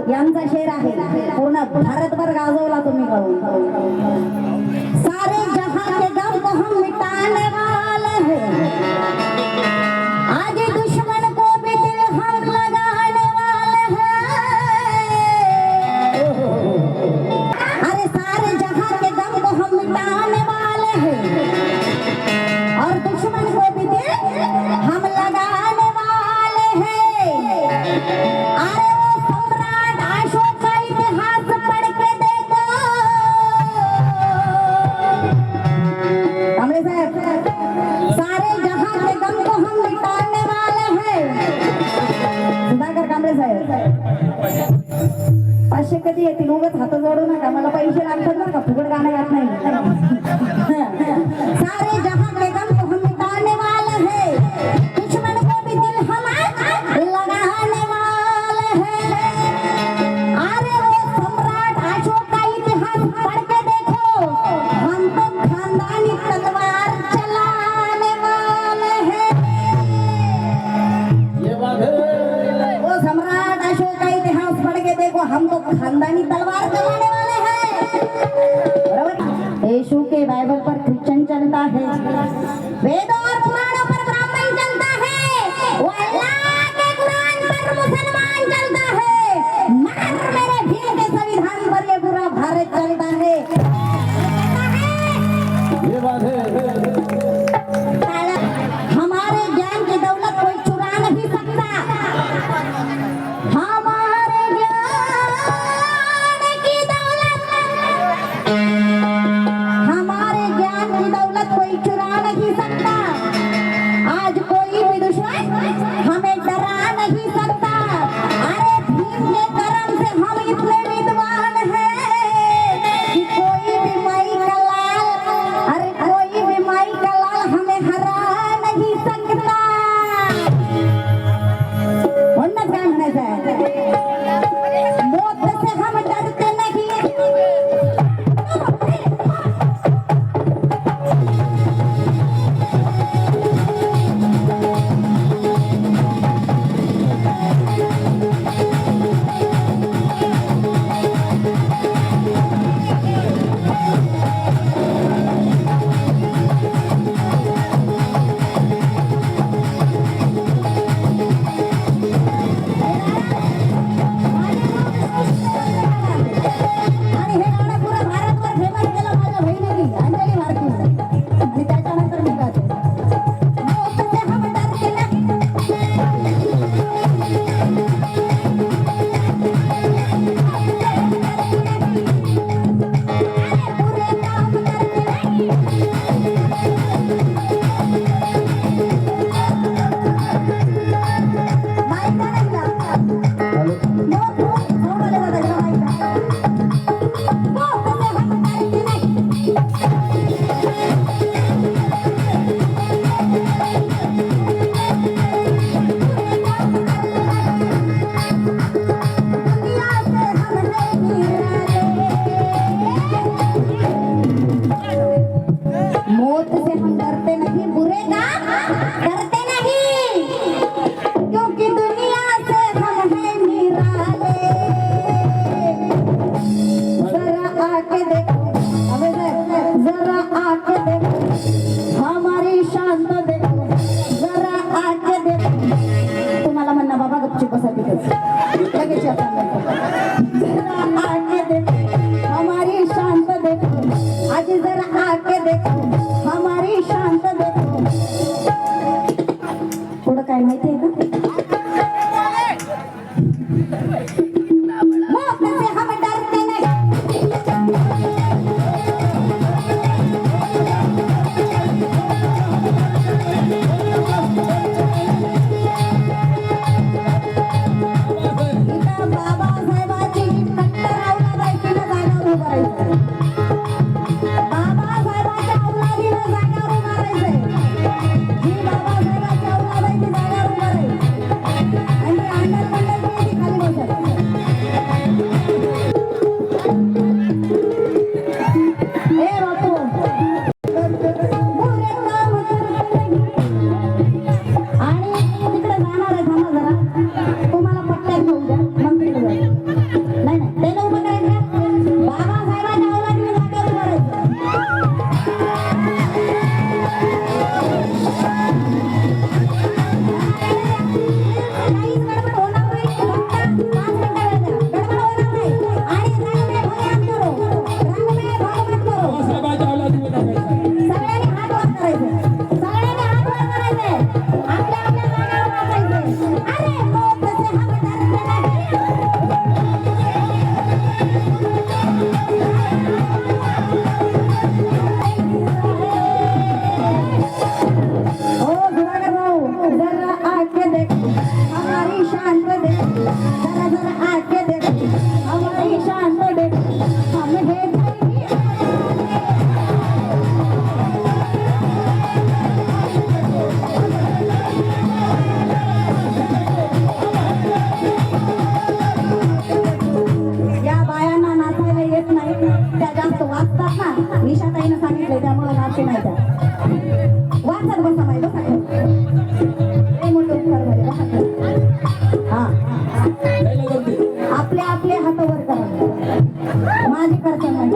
यांचा शेर आहे, पूर्ण भारतभर गाजवला तुम्ही गाऊन। सारे जहां के गम को हम मिटाने वाले हैं, आज दुश्मन को भी दिल हम लगाने वाले हैं। अरे सारे जहां के गम को हम मिटाने वाले हैं और दुश्मन को भी दिल हम लगाने वाले हैं। अरे वो सम्राट अशोक का इतिहास पढ़ के देखो। कांबळे साहेब, सारे जहां के गम को हम मिटाने वाले हैं। सुधाकर कांबळे साहेब, 500 कधी येतील? उगाच हात जोडू नका, मला पैसे लागतात बरं का, फुकट गाणं गात नाही। सारे जहां के गम को हम मिटाने वाले हैं, दुश्मन को भी दिल हम लगाने वाले हैं। अरे वो सम्राट अशोक का इतिहास पढ़ के देखो, हम तो खानदानी तलवार चलाने वाले हैं। वो सम्राट अशोक का इतिहास पढ़ के देखो, हम तो खानदानी तलवार चलाने वाले हैं। बराबर। यीशु के बाइबल पर क्रिश्चियन चलता है, वेदों और पुराणों पर ब्राह्मण चलता है, वो अल्लाह के कुरान पर मुसलमान चलता है, मगर मेरे भीम के संविधान पर ये पूरा भारत चलता है। ये बात है। हमारे ज्ञान की दौलत कोई चुरा नहीं सकता, हमारे ज्ञान की दौलत, हमारे ज्ञान की दौलत कोई चुरा नहीं सकता। आज कोई भी दुश्मन हमें डरा नहीं सकता। अरे भीम के कर्म से हम इतने विद्वान हैं कि कोई भी माई का लाल, अरे कोई भी माई का लाल हमें हरा नहीं सकता। म्हणूनच काय म्हणायचं आहे, मौत से हम डरते नहीं। आणि हे गाणं पुरं भारतभर फेमस केलं माझ्या बहिणीने अंजली भारती, आणि त्याच्यानंतर मी गाते। मौत से हम डरते नहीं, बुरे काम करते नहीं। माईक नाही का? मौत सोडवले जातात का माईक? मौत से हम डरते नहीं। दुनिया से हम नहीं डरते, मौत से हम डरते नहीं, बुरे काम करते नहीं, क्योंकि दुनिया से हम हैं निराले। जरा आके देखो, अबे जरा आके देखो, हमारी शान तो देखो, जरा आके देखो। तुम्हाला म्हणणं बाबा गपचूप बसा तिथेच, लगेच या सांगायचं। जरा आके देखो, हमारी शान तो देखो, आज जरा आके देखो, हमारी शान तो देखो। थोडं काय माहिती आहे का? मौत से हम डरते नहीं। त्या जास्त वाचतात ना, निशाताईनं सांगितलंय त्यामुळे नाचते नाही त्या. वाचत बसा माहिती बसा लय मोठं उत्तर झाले बसा खाली. हा आपले आपले हात वर करा, माझे करता नाही.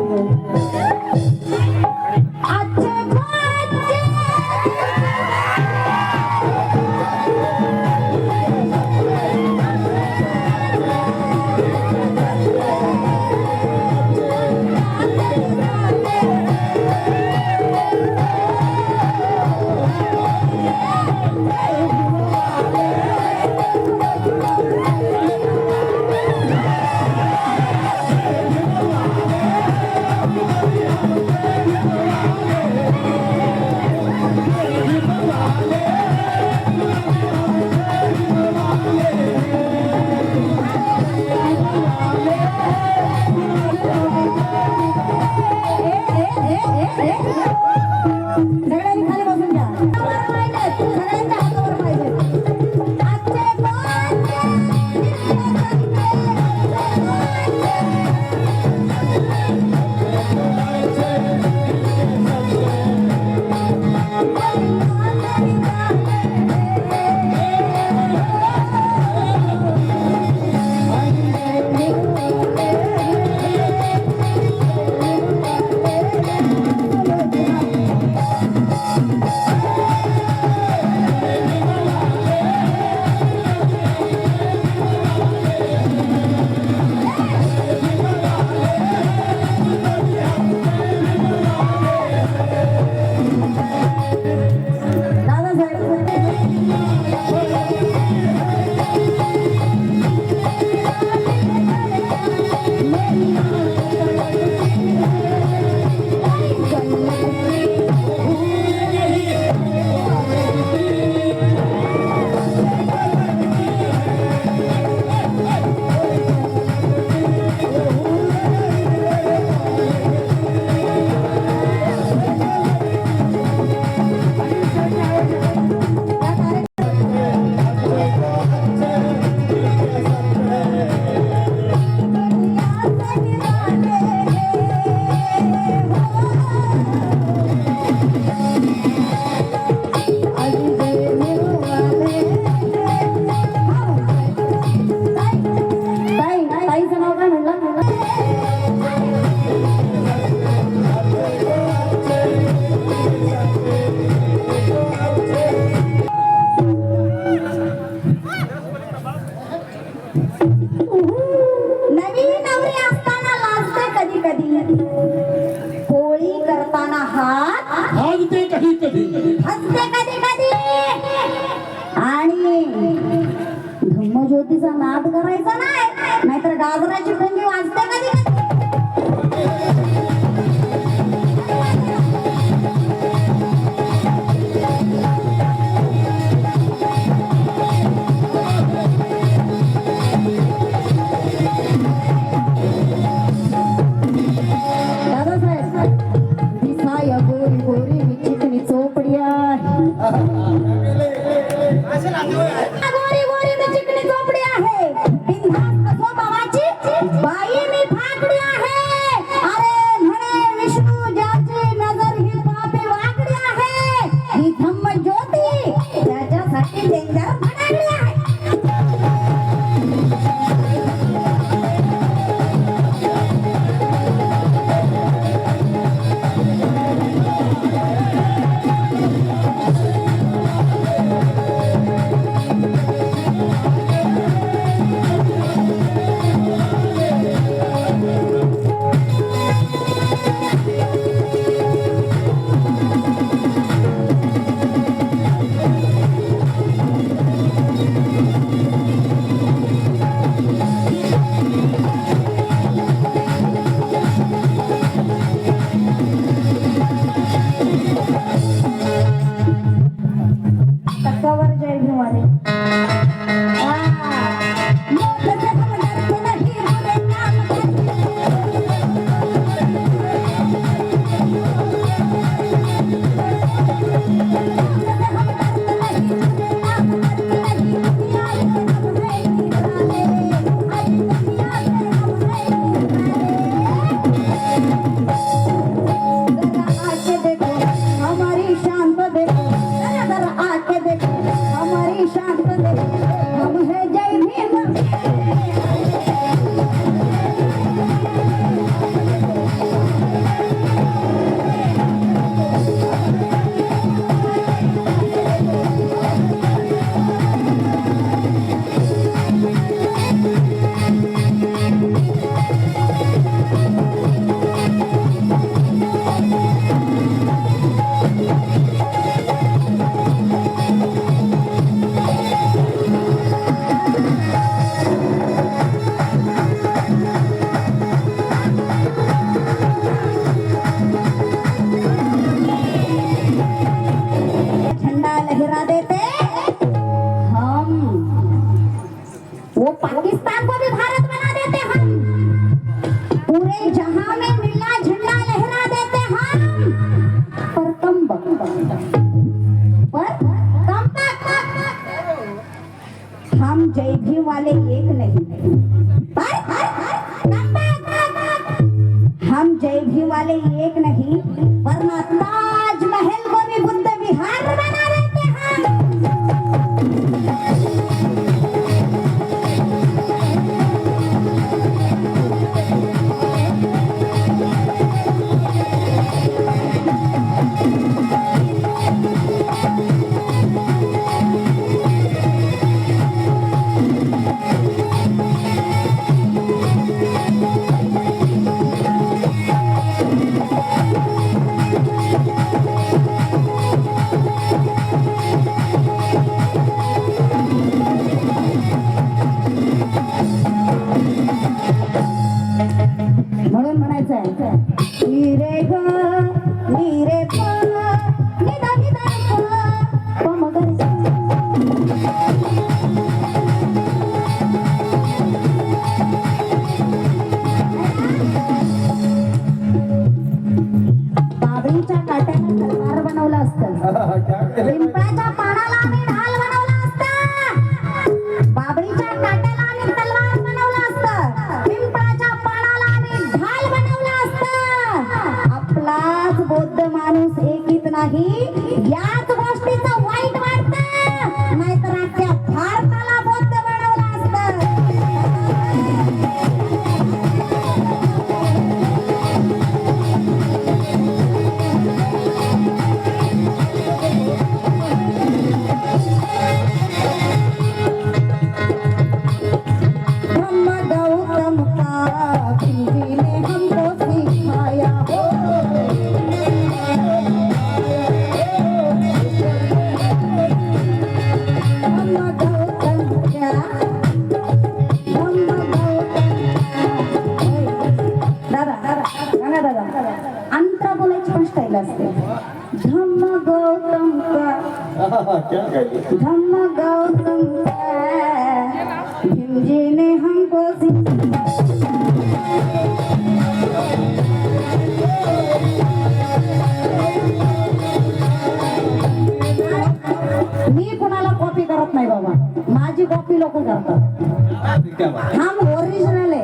सगळ्यांनी खाली बसून घ्या. सगळ्यांच्या हातावर पाहिजे. हसते कधी कधी आणि धम्मज्योतीचा नाद करायचा नाही, नाहीतर गाजराची पुंगी वाजते कधी कधी. गोरी गोरी चिकनी चोपडी आहे, बिनधास्त स्वभावाची वाले एक नहीं वरना ताजमहल को भी बुद्ध विहार बना देते हैं। म्हणून म्हणायचं आहे रे ग रे प निदा निदा प मग बाबळीच्या काट्याने तलवार बनवलं असतं, पिंपळाच्या पानाला आम्ही ढाल बनवला असता, बाबळीच्या काट्याला आम्ही तलवार बनवलं असतं, पिंपळाच्या पानाला आम्ही ढाल बनवलं असतं. आपलाच बौद्ध माणूस एकीत नाही याच गोष्टीचं वाईट वाटतं, नाहीतर अख्ख्या भारताला बौद्ध बनवलं असतं. ब्रह्म गौतम का किसी ने हमको सिखाया हो, ब्रह्म गौतम क्या ब्रह्म गौतम दादा दादा अंतरा बोलायची पण स्टाईल असते. धम्म गौतम का धम्म गौतम का भीम जी ने हमको मी कुणाला कॉपी करत नाही बाबा, माझी कॉपी लोक करतात. हम ओरिजिनल आहे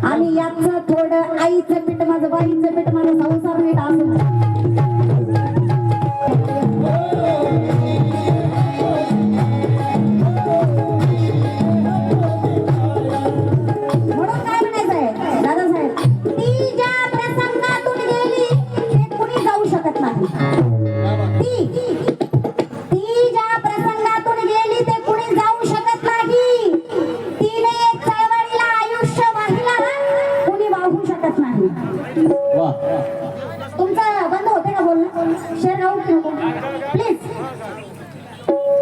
आणि याचं थोडं आईचं पीठ माझं बाईचं पीठ माझं संसार नीट असं म्हणून काय म्हणायचंय दादासाहेब, ती ज्या प्रसंगातून गेली ते कुणी जाऊ शकत नाही. ती ज्या प्रसंगातून गेली ते कुणी जाऊ शकत नाही. तिने चळवळीला आयुष्य वाहिला कुणी वाहू शकत नाही. तुमचं बंद होते का बोलणं? शेर गाऊ की नको प्लीज.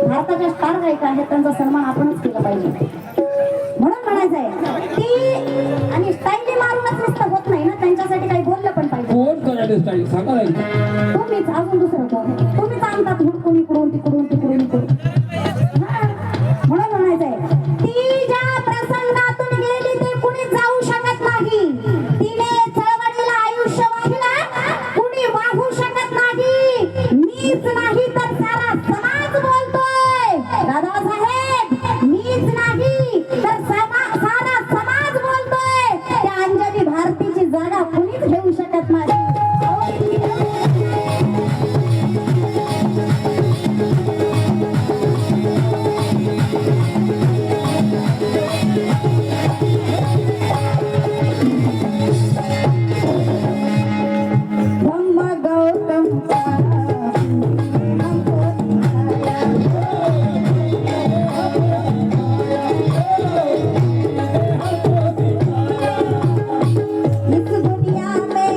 भारताच्या स्टार गायिका आहेत, त्यांचा सन्मान आपणच केला पाहिजे. म्हणून म्हणायचंय ती आणि स्टाईली मारूनच नुसतं होत नाही ना, त्यांच्यासाठी काही बोललं पण पाहिजे. कोण करायला स्टाईल सांगा नाही. तुम्हीच अजून दुसरं कोण? तुम्हीच आणतात हुडकून इकडून तिकडून तिकडून इकडून. म्हणून म्हणायचंय ती ज्या प्रसंगातून गेली ते कुणी जाऊ शकत नाही. तिने चळवळीला आयुष्य वाहिला कुणी वाहू शकत नाही. मीच नाही तर सारा समाज बोलतोय दादासाहेब, मीच नाही तर सारा समाज बोलतोय. त्या अंजली भारतीची जागा कुणीच घेऊ शकत नाही. ब्रह्म गौतम का हमको सिखाया। इस दुनिया में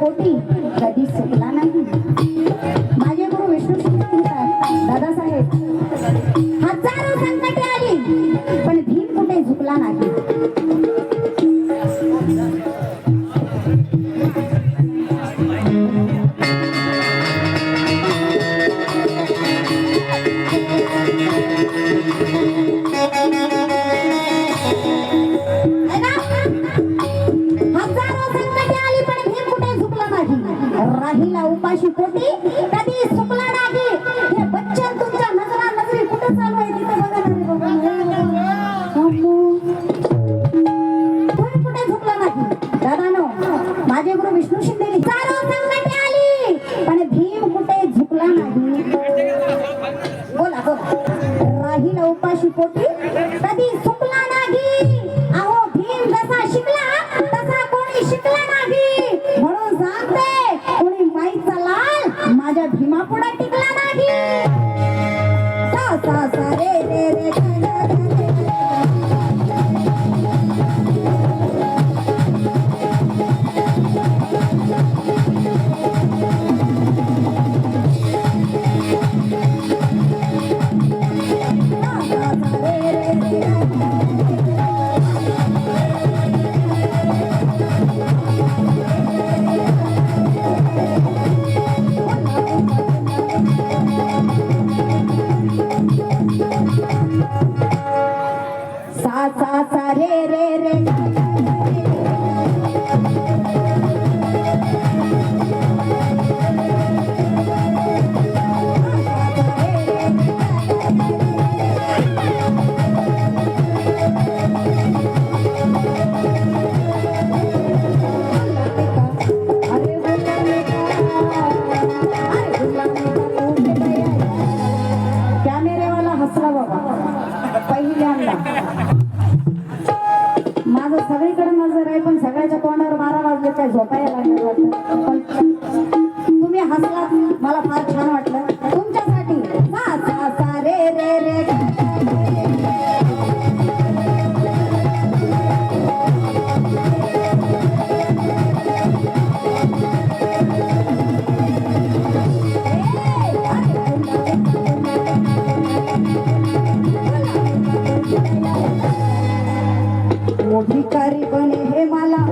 पोटी कधी सुटला नाही. माझे गुरु विष्णू दादासाहेब, हजारो संकटे आली पण भीम कुठे झुकला नाही. राहिला उपाशी पोटी कधी सुकला नाही. हे बच्चन तुमच्या नजरा नजरी कुठे चालू आहे तिथे बघा ना. कुठे झुकला नाही. दादानो, माझे गुरु विष्णू शिंदे, चारो संकटे आली पण भीम कुठे झुकला नाही. बोला बोला. राहिला उपाशी पोटी कधी सुकला नाही. अहो भीम जसा शिकला तसा कोणी शिकला नाही. म्हणून सांगते, माईचा लाल माझ्या भीमा पुढे टिकला नाही. सा सा सा रे रे रे सा सा रे रे रे कॅमेरेवाला हसला बाबा पहिल्यांदा. माझं सगळीकडे नजर आहे पण सगळ्याच्या तोंडावर 12 वाजले काय झोपायला लागलं वाटतं. पण तुम्ही हसलात मला फार छान वाटलं. तुमच्यासाठी सा सा सा रे रे रे भिकारी बने हे मला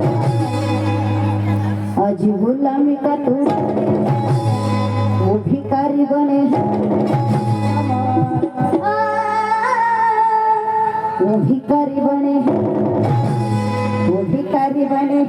अजी गुलामी का तू. वो भिकारी बने वो भिकारी बने वो भिकारी बने